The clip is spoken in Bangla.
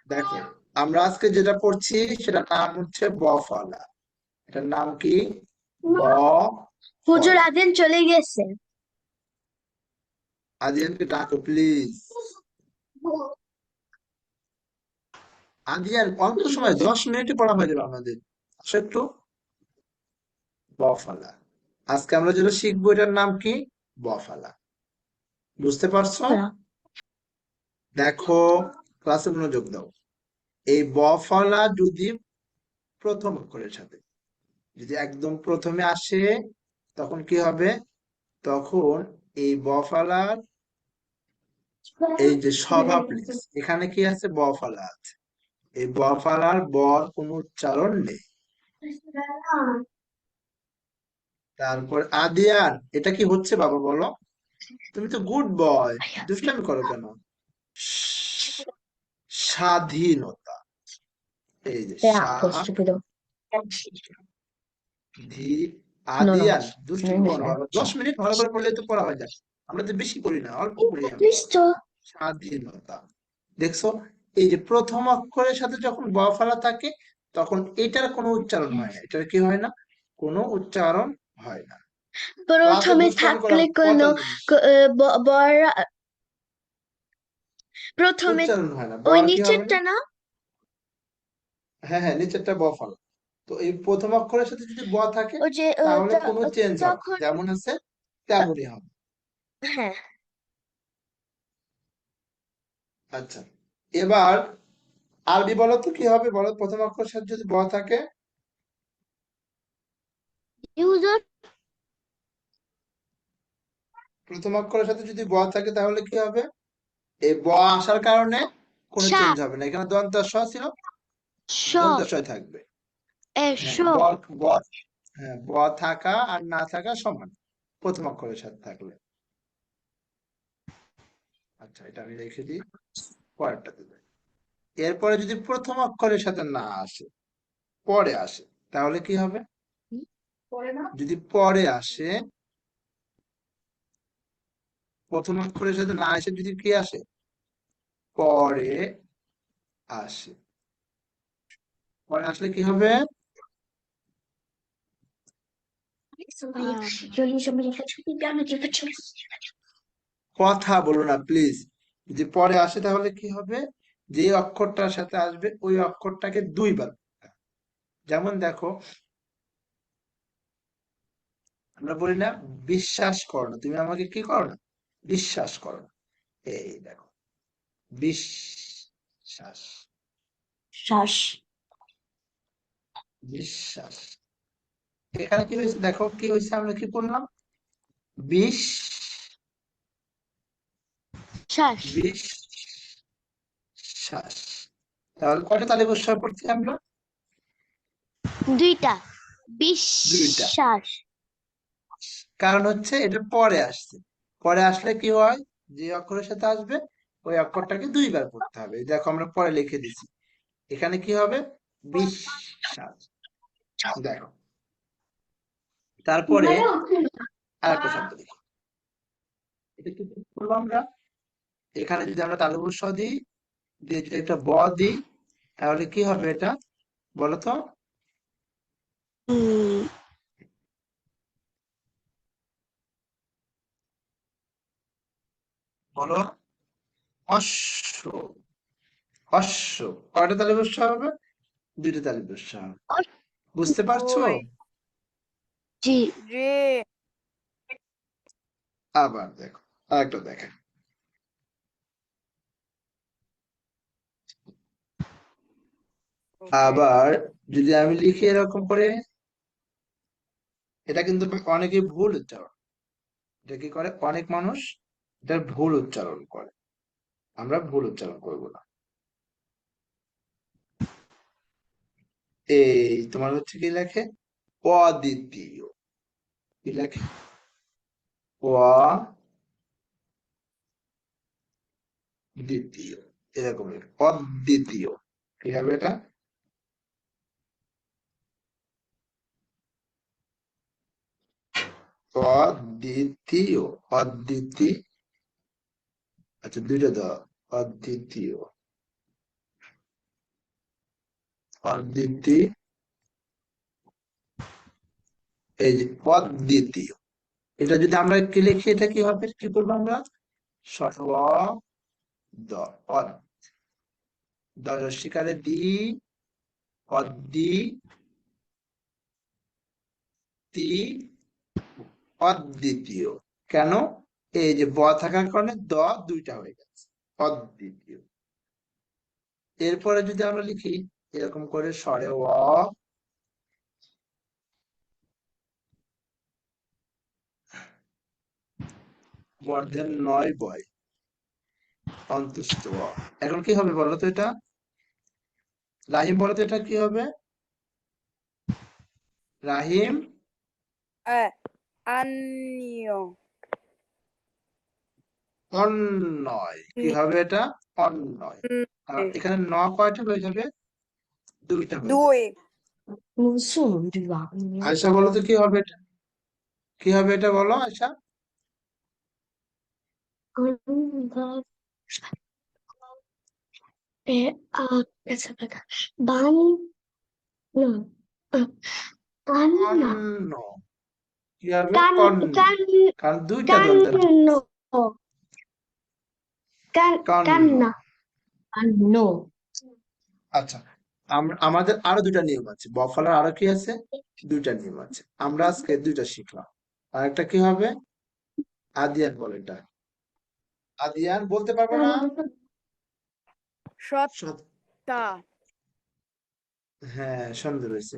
দেখো, আমরা আজকে যেটা পড়ছি সেটার নাম হচ্ছে ব ফলা। এটার নাম কি? ব হুজুর ফলা। আদিন চলে গেছে। আদিয়ানকে ডাকো প্লিজ। আদিয়ান, অল্প সময় 10 মিনিটে পড়া হয়ে যাবে আমাদের। আসো একটু। ব ফলা। আজকে আমরা যেটা শিখবো এটার নাম কি? ব ফলা। বুঝতে পারছো? দেখো, ক্লাসে মনোযোগ দাও। এই ব ফলা যদি প্রথম অক্ষরের সাথে, যদি একদম প্রথমে আসে, তখন কি হবে? তখন এই ব ফলার এই যে স্বভাব প্লেস, এখানে কি আছে? ব ফলা আছে। এই ব ফলার বর কোনো উচ্চারণ নেই। তারপর আদিয়ান, এটা কি হচ্ছে বাবা বলো? তুমি তো গুড বয়, দুষ্টামি করো কেন? স্বাধীনতা। এই যে ধি No, no, আদিয়ান, no, দুষ্টুমি no, করো না no. বাবা, 10 মিনিট ভালো করে পড়লে তো পড়া হয়ে যায়। আমরা তো বেশি করি না, অল্প করি আমরা। Listo. স্বাধীনতা। দেখছো, এই যে প্রথম অক্ষরের সাথে যখন ব ফলা থাকে, তখন এটার কোনো উচ্চারণ হয় না। এটার কি হয় না? কোনো উচ্চারণ হয় না। ক্লাসে প্রথমে দুষ্টামি করা থাকলে কোনো কত জিনিস বড় প্রথমে উচ্চারণ হয় না, ওই বর কি হবে না? নিচেরটা না। হ্যাঁ হ্যাঁ, নিচেরটা ব ফলা। তো এই প্রথম অক্ষরের সাথে যদি ব থাকে, ওই যে তাহলে কোনো চেঞ্জ হবে না। তখন যেমন আছে তেমনই হবে। হ্যাঁ। আচ্ছা, এবার আরবি বলো তো কি হবে, বলো। প্রথম অক্ষরের সাথে যদি ব থাকে, ইউজার প্রথম অক্ষরের সাথে যদি ব থাকে তাহলে কি হবে? এই ব আসার কারণে কোনো সা চেঞ্জ হবে না। এখানে দন্ত স ছিল, স দন্ত সই থাকবে। এস হ্যাঁ, ব হ্যাঁ, ব থাকা আর না থাকা সমান প্রথম অক্ষরের সাথে থাকলে। আচ্ছা, এটা আমি রেখে দিই, পরেরটাতে যাই। এরপরে যদি প্রথম অক্ষরের সাথে না আসে, পরে আসে, তাহলে কি হবে? যদি পরে আসে, প্রথম অক্ষরের সাথে না এসে যদি কি আসে? পরে আসে। পরে আসলে কি হবে? কথা বলো না প্লিজ। যদি পরে আসে তাহলে কি হবে? যে অক্ষরটার সাথে আসবে ওই অক্ষরটাকে দুইবার পড়তে হবে। যেমন দেখো, আমরা বলি না, বিশ্বাস করো না, তুমি আমাকে কি করো না? বিশ্বাস করো না। এই দেখো, বিশ্বাস, শ্বাস বিশ্বাস। এখানে কি হয়েছে দেখো, কি হয়েছে, আমরা কি বললাম? বিশ, শ্বাস বিশ্বাস। তাহলে কয়টা তালি বসা করছি আমরা? দুইটা দুইটা। বিশ্বাস। কারণ হচ্ছে এটা পরে আসছে। পরে আসলে কি হয়? যে অক্ষরের সাথে আসবে ওই অক্ষরটাকে দুইবার পড়তে হবে। এই দেখো, আমরা পরে লিখে দিছি। এখানে কি হবে? বিশ্বাস। দেখো, তারপরে আরেকটা শব্দ দেখি। এটা কি করবো আমরা? এখানে যদি আমরা তালব্য শ দিই, দিয়ে যদি একটা ব দিই, তাহলে কি হবে এটা? বলো তো। উম, বলো। অশ্ব। অশ্ব। কয়টা তালব্য শ হবে? দুইটা তালব্য শ হবে। বুঝতে পারছো? দুই। জি। জি। আবার দেখো, আরেকটা দেখেন। ওকে। আবার যদি আমি লিখি এরকম করে, এটা কিন্তু অনেকে ভুল উচ্চারণ। এটা কি করে অনেক মানুষ? এটার ভুল উচ্চারণ করে। আমরা ভুল উচ্চারণ করব না। এই তোমার হচ্ছে কি লেখে? অদ্বিতীয়। কি লেখে? অদ্বিতীয়। এরকম লেখে, অদ্বিতীয়। কি হবে এটা? অদ্বিতীয়। অদ্বিতীয়। আচ্ছা, দুইটা দাও। অদ্বিতীয়। অদ্বিতীয়, এই যে অদ্বিতীয়, এটা যদি আমরা কি লিখি, এটা কি হবে, কি করবো আমরা, দ, দশিকারে দি, অদ্বিতীয়। কেন, এই যে ব থাকার কারণে দ দুইটা হয়ে গেছে, অদ্বিতীয়। এরপরে যদি আমরা লিখি এরকম করে বর্ধের নয় বয়, অন্তুষ্ট এখন কি হবে বলো তো, এটা রাহিম, বলো তো এটা কি হবে, রাহিম, আন্নিয় অন্যয়, কি হবে এটা, অন্যয়। আর এখানে ন কয়টা হয়ে যাবে, দুইটা হয়ে যাবে। দুই আয়শা বলো তো কি হবে এটা, কি হবে এটা বলো আয়শা, বান কান্না অন্য, কি হবে, কান কন্ন, কান কারণ দুইটা দন্তের কান্ন কন্ন। কান্না কান্ন আচ্ছা, আমাদের আরো দুইটা নিয়ম আছে, বফলার আরো কি আছে, দুইটা নিয়ম আছে, আমরা আজকে দুইটা শিখলাম। আর একটা কি হবে, আদিয়ান বলে, এটা আদিয়ান বলতে পারবো না, সৎ, সত্তা হ্যাঁ সুন্দর হয়েছে।